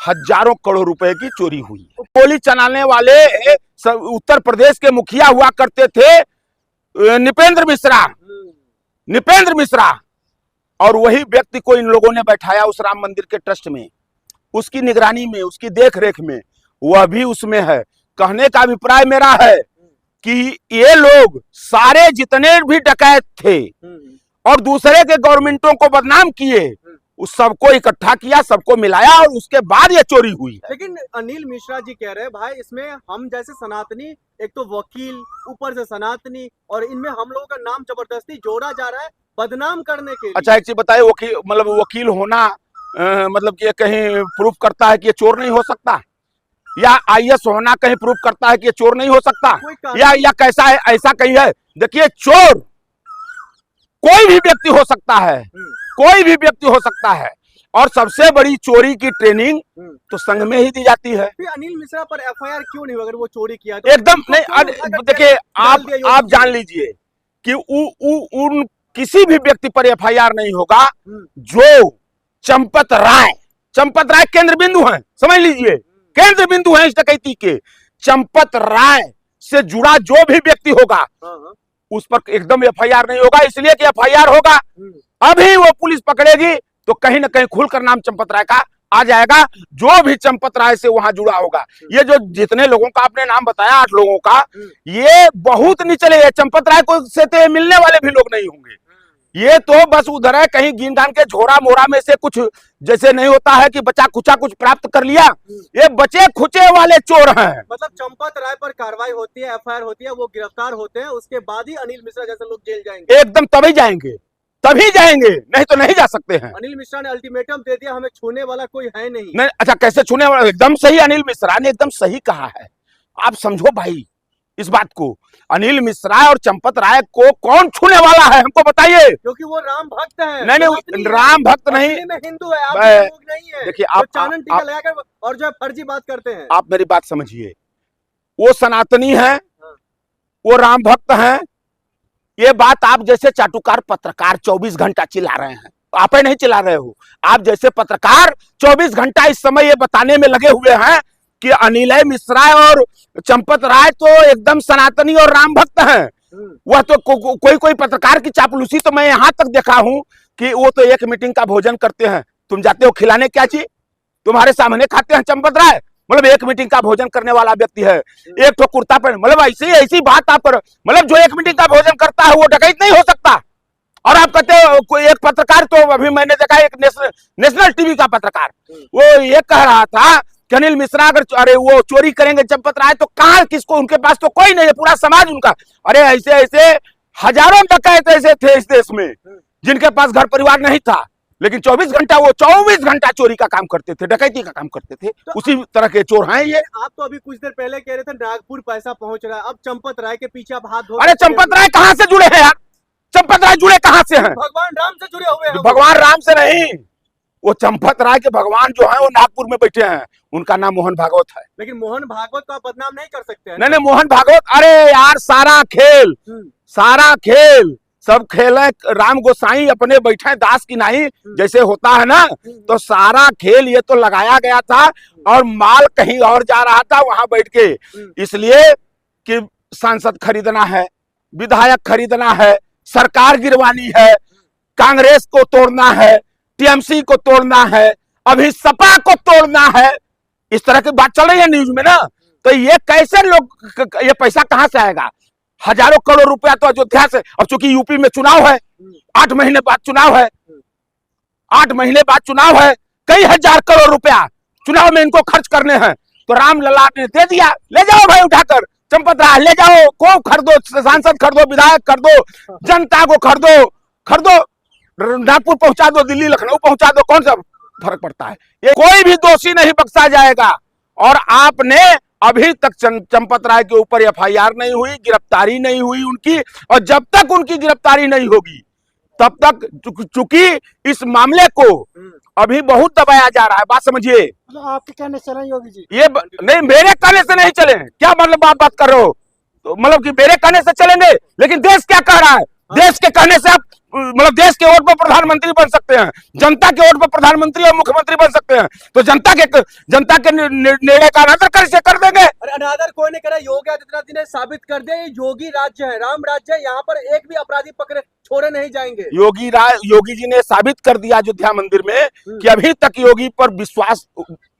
हजारों करोड़ रुपए की चोरी हुई। गोली चलाने वाले उत्तर प्रदेश के मुखिया हुआ करते थे नृपेंद्र मिश्रा, और वही व्यक्ति को इन लोगों ने बैठाया उस राम मंदिर के ट्रस्ट में, उसकी निगरानी में, उसकी देखरेख में, वह भी उसमें है। कहने का अभिप्राय मेरा है कि ये लोग सारे जितने भी डकैत थे और दूसरे के गवर्नमेंटों को बदनाम किए, उस सबको इकट्ठा किया, सबको मिलाया और उसके बाद ये चोरी हुई है। लेकिन अनिल मिश्रा जी कह रहे हैं भाई इसमें हम जैसे सनातनी, एक तो वकील, ऊपर से सनातनी, और इनमें हम लोगों का नाम जबरदस्ती जोड़ा जा रहा है बदनाम करने के लिए। अच्छा एक चीज बताइए, वकील होना मतलब कि कहीं प्रूफ करता है कि ये चोर नहीं हो सकता, या आईएएस होना कहीं प्रूफ करता है कि ये चोर नहीं हो सकता, या कैसा है, ऐसा कहीं है? देखिए चोर कोई भी व्यक्ति हो सकता है, कोई भी व्यक्ति हो सकता है, और सबसे बड़ी चोरी की ट्रेनिंग तो संघ में ही दी जाती है। अनिल मिश्रा पर एफआईआर क्यों नहीं, अगर वो चोरी किया तो? एकदम नहीं, देखिए आप जान लीजिए कि उन किसी भी व्यक्ति पर एफआईआर नहीं होगा जो चंपत राय केंद्र बिंदु हैं, समझ लीजिए, केंद्र बिंदु हैं इस डकैती के। चंपत राय से जुड़ा जो भी व्यक्ति होगा उस पर एकदम एफआईआर नहीं होगा, इसलिए कि एफआईआर होगा अभी वो पुलिस पकड़ेगी तो कहीं ना कहीं खुलकर नाम चंपत राय का आ जाएगा, जो भी चंपत राय से वहां जुड़ा होगा। ये जो जितने लोगों का आपने नाम बताया, 8 लोगों का, ये बहुत निचले हैं। चंपत राय को से तो मिलने वाले भी लोग नहीं होंगे, ये तो बस उधर है कहीं गिन गान के झोरा मोरा में से कुछ, जैसे नहीं होता है कि बचा खुचा कुछ प्राप्त कर लिया, ये बचे खुचे वाले चोर हैं। मतलब चंपत राय पर कार्रवाई होती है, एफआईआर होती है, वो गिरफ्तार होते हैं, उसके बाद ही अनिल मिश्रा जैसे लोग जेल जाएंगे। एकदम तभी जाएंगे, नहीं तो नहीं जा सकते हैं। अनिल मिश्रा ने अल्टीमेटम दे दिया, हमें छूने वाला कोई है नहीं। अच्छा कैसे छूने वाला? एकदम सही, अनिल मिश्रा ने एकदम सही कहा है। आप समझो भाई इस बात को, अनिल मिश्रा और चंपत राय को कौन छूने वाला है, हमको बताइए। क्योंकि वो राम भक्त है। नहीं, राम भक्त नहीं, हिंदू है, आप लोग नहीं है। देखिए आप चानन टीका लगाकर और जो फर्जी बात करते हैं। आप मेरी बात समझिए, वो सनातनी है, वो राम भक्त है। ये बात आप जैसे चाटुकार पत्रकार 24 घंटा चिल्ला रहे हैं, आप ही नहीं चिल्ला रहे हो, आप जैसे पत्रकार 24 घंटा इस समय ये बताने में लगे हुए हैं कि अनिल मिश्रा और चंपत राय तो एकदम सनातनी और राम भक्त हैं। वह तो कोई पत्रकार की चापलूसी तो मैं यहां तक देखा हूं कि वो तो एक मीटिंग का भोजन करते हैं, तुम जाते हो खिलाने क्या चीज, तुम्हारे सामने खाते हैं चंपत राय, मतलब एक मीटिंग का भोजन करने वाला व्यक्ति है, एक तो कुर्ता पहन, मतलब ऐसी बात आप पर, मतलब जो एक मीटिंग का भोजन करता है वो डकैत नहीं हो सकता। और आप कहते हो कोई एक पत्रकार, तो अभी मैंने देखा एक नेशनल टीवी का पत्रकार, वो ये कह रहा था कि अनिल मिश्रा अगर वो चोरी करेंगे चंपत राय तो कहां किसको, उनके पास तो कोई नहीं है, पूरा समाज उनका। अरे ऐसे हजारों डकैत ऐसे थे इस देश में जिनके पास घर परिवार नहीं था, लेकिन 24 घंटा चोरी का काम करते थे, डकैती का काम करते थे। तो उसी तरह के चोर हैं ये। आप तो अभी कुछ देर पहले कह रहे थे नागपुर पैसा पहुंच रहा है, अब चंपत राय के पीछे आप हाथ धो। अरे चंपत राय कहां से जुड़े हैं यार? चंपत राय जुड़े कहां से हैं? भगवान राम से जुड़े हुए हैं। भगवान राम से नहीं, वो चंपत राय के भगवान जो है वो नागपुर में बैठे हैं, उनका नाम मोहन भागवत है। लेकिन मोहन भागवत को आप बदनाम नहीं कर सकते हैं। नहीं, मोहन भागवत, अरे यार सारा खेल सब खेले, राम गोसाई अपने बैठे दास की नहीं, जैसे होता है ना, तो सारा खेल ये तो लगाया गया था और माल कहीं और जा रहा था वहां बैठ के, इसलिए कि सांसद खरीदना है, विधायक खरीदना है, सरकार गिरवानी है, कांग्रेस को तोड़ना है, टीएमसी को तोड़ना है, अभी सपा को तोड़ना है, इस तरह की बात चल रही है न्यूज में ना। तो ये कैसे लोग, ये पैसा कहां से आएगा? हजारों करोड़ रुपया तो अयोध्या से, अब चूंकि यूपी में चुनाव है, 8 महीने बाद चुनाव है, 8 महीने बाद चुनाव है, कई हजार करोड़ रुपया चुनाव में इनको खर्च करने हैं, तो रामलला ने दे दिया, ले जाओ भाई उठाकर, चंपत राय ले जाओ, को खरीदो, सांसद खरीदो, विधायक खरीदो, जनता को खरीदो, नागपुर पहुंचा दो, दिल्ली लखनऊ पहुंचा दो, कौन सा फर्क पड़ता है? ये कोई भी दोषी नहीं बख्शा जाएगा। और आपने अभी तक चंपत राय के ऊपर एफआईआर नहीं हुई, गिरफ्तारी नहीं हुई उनकी, और जब तक उनकी गिरफ्तारी नहीं होगी तब तक, चूंकि इस मामले को अभी बहुत दबाया जा रहा है, बात समझिए। आपके कहने से चले योगी जी? ये नहीं, मेरे कहने से नहीं चले, क्या मतलब आप बात कर रहे हो? तो मतलब कि मेरे कहने से चलेंगे, लेकिन देश क्या कह रहा है? देश के कहने से आप मतलब देश के वोट पर प्रधानमंत्री बन सकते हैं, जनता के वोट पर प्रधानमंत्री और मुख्यमंत्री बन सकते हैं। तो जनता के निर्णय का अनादर कैसे कर देंगे? अरे अनादर कोई नहीं करे। योगी आदित्यनाथ जी ने साबित कर दिया ये योगी राज्य है, राम राज्य है, यहाँ पर एक भी अपराधी पकड़े छोड़े नहीं जाएंगे। योगी जी ने साबित कर दिया अयोध्या मंदिर में कि अभी तक योगी पर विश्वास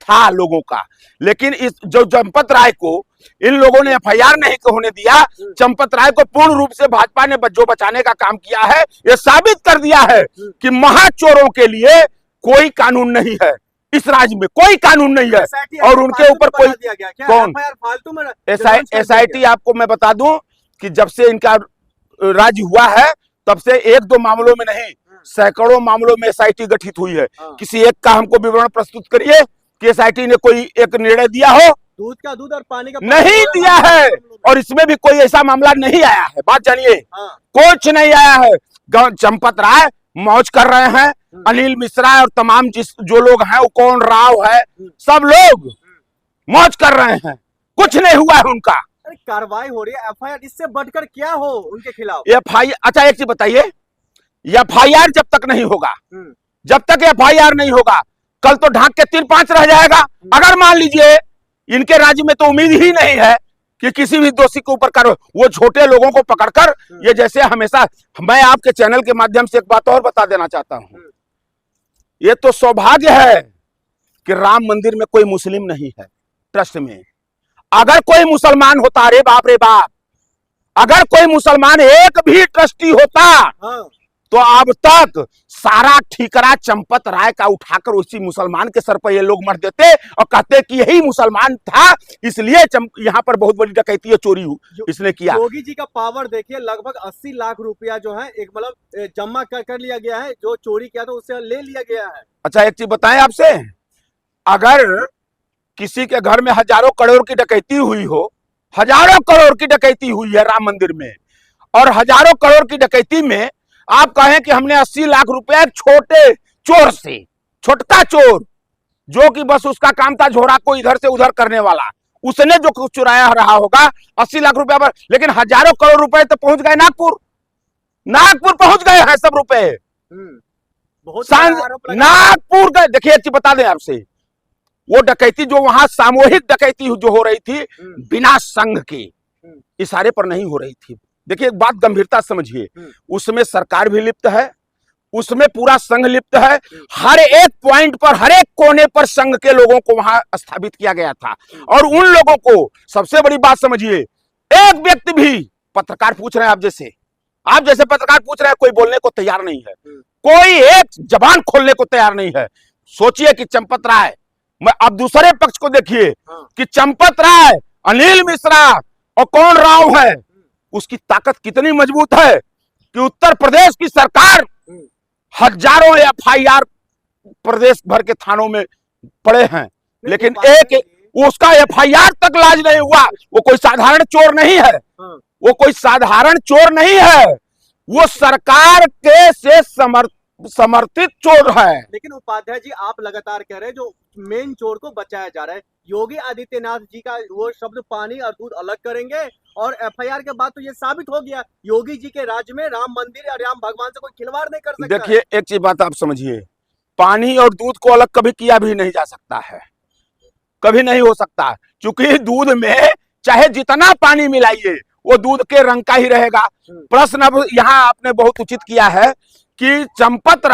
था लोगों का, लेकिन इस जो चंपत राय को इन लोगों ने एफआईआर नहीं होने दिया, चंपत राय को पूर्ण रूप से भाजपा ने जो बचाने का काम किया है, ये साबित कर दिया है कि महाचोरों के लिए कोई कानून नहीं है, इस राज्य में कोई कानून नहीं है। और उनके ऊपर कोई कौन फालतू में एसआईटी, आपको मैं बता दूं कि जब से इनका राज हुआ है तब से एक दो मामलों में नहीं, सैकड़ों मामलों में एसआईटी गठित हुई है। किसी एक का हमको विवरण प्रस्तुत करिए कि एसआईटी ने कोई एक निर्णय दिया हो। दूध का दूध और पानी का नहीं दिया है, और इसमें भी कोई ऐसा मामला नहीं आया है। बात जानिए, कुछ नहीं आया है। चंपत राय मौज कर रहे हैं, अनिल मिश्रा और तमाम जो लोग हैं, वो कौन राव है, सब लोग मौज कर रहे हैं, कुछ नहीं हुआ है उनका। कार्रवाई हो रही है, एफआईआर, इससे बढ़कर क्या हो उनके खिलाफ? एफआईआर, अच्छा एक चीज बताइए, एफआईआर जब तक नहीं होगा, जब तक एफआईआर नहीं होगा, कल तो ढांक के 3-5 रह जाएगा। अगर मान लीजिए इनके राज्य में तो उम्मीद ही नहीं है कि किसी भी दोषी के ऊपर कर, वो छोटे लोगों को पकड़कर, ये जैसे हमेशा, मैं आपके चैनल के माध्यम से एक बात और बता देना चाहता हूं, ये तो सौभाग्य है कि राम मंदिर में कोई मुस्लिम नहीं है ट्रस्ट में। अगर कोई मुसलमान होता, अरे बाप रे बाप, अगर कोई मुसलमान एक भी ट्रस्टी होता तो अब तक सारा ठीकरा चंपत राय का उठाकर उसी मुसलमान के सर पर ये लोग मर देते और कहते कि यही मुसलमान था, इसलिए यहाँ पर बहुत बड़ी डकैती चोरी इसने किया। योगी जी का पावर देखिए, लगभग 80 लाख रुपया जो है एक मतलब जमा कर लिया गया है, जो चोरी किया था उससे ले लिया गया है। अच्छा एक चीज बताएं आपसे, अगर किसी के घर में हजारों करोड़ की डकैती हुई हो, हजारों करोड़ की डकैती हुई है राम मंदिर में, और हजारों करोड़ की डकैती में आप कहें कि हमने 80 लाख रुपए छोटे चोर से, छोटका चोर जो कि बस उसका काम था झोरा को इधर से उधर करने वाला, उसने जो कुछ चुराया रहा होगा 80 लाख रुपए पर, लेकिन हजारों करोड़ रुपए तो पहुंच गए नागपुर पहुंच गए हैं सब रुपए, नागपुर गए। देखिए एक चीज बता दें आपसे, वो डकैती जो वहां सामूहिक डकैती जो हो रही थी बिना संघ के इशारे पर नहीं हो रही थी। देखिए एक बात गंभीरता समझिए, उसमें सरकार भी लिप्त है, उसमें पूरा संघ लिप्त है, हर एक पॉइंट पर, हर एक कोने पर संघ के लोगों को वहां स्थापित किया गया था। और उन लोगों को, सबसे बड़ी बात समझिए, एक व्यक्ति भी, पत्रकार पूछ रहे हैं आप जैसे पत्रकार पूछ रहे हैं, कोई बोलने को तैयार नहीं है, कोई एक जबान खोलने को तैयार नहीं है। सोचिए कि चंपत राय, मैं अब दूसरे पक्ष को देखिए कि चंपत राय, अनिल मिश्रा और कौन राव है, उसकी ताकत कितनी मजबूत है कि उत्तर प्रदेश की सरकार हजारों एफआईआर प्रदेश भर के थानों में पड़े हैं, लेकिन एक उसका एफआईआर तक लाज नहीं हुआ। वो कोई साधारण चोर नहीं है, वो कोई साधारण चोर नहीं है, वो सरकार के से समर्थित चोर है। लेकिन उपाध्याय जी, आप लगातार कह रहे हैं जो मेन चोर को बचाया जा रहा है, योगी आदित्यनाथ जी का वो शब्द पानी और दूध अलग करेंगे, और एफआईआर के बाद तो ये साबित हो गया योगी जी के राज्य में राम मंदिर और राम भगवान से कोई खिलवाड़ नहीं कर सकता। देखिए एक चीज बात आप समझिए, पानी और दूध को अलग कभी किया भी नहीं जा सकता है, कभी नहीं हो सकता, क्योंकि दूध में चाहे जितना पानी मिलाइए वो दूध के रंग का ही रहेगा। प्रश्न अब यहाँ आपने बहुत उचित किया है कि चंपत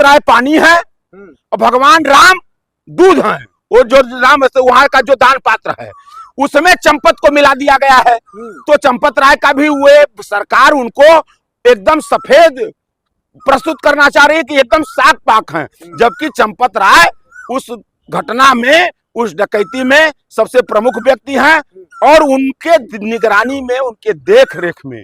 राय पानी है और भगवान राम दूध है, वो जो राम वहां का जो दान पात्र है उसमें चंपत को मिला दिया गया है। तो चंपत राय का भी हुए, सरकार उनको एकदम सफेद प्रस्तुत करना चाह रही है कि एकदम साफ पाक है, जबकि चंपत राय उस घटना में, उस डकैती में सबसे प्रमुख व्यक्ति हैं, और उनके निगरानी में, उनके देख रेख में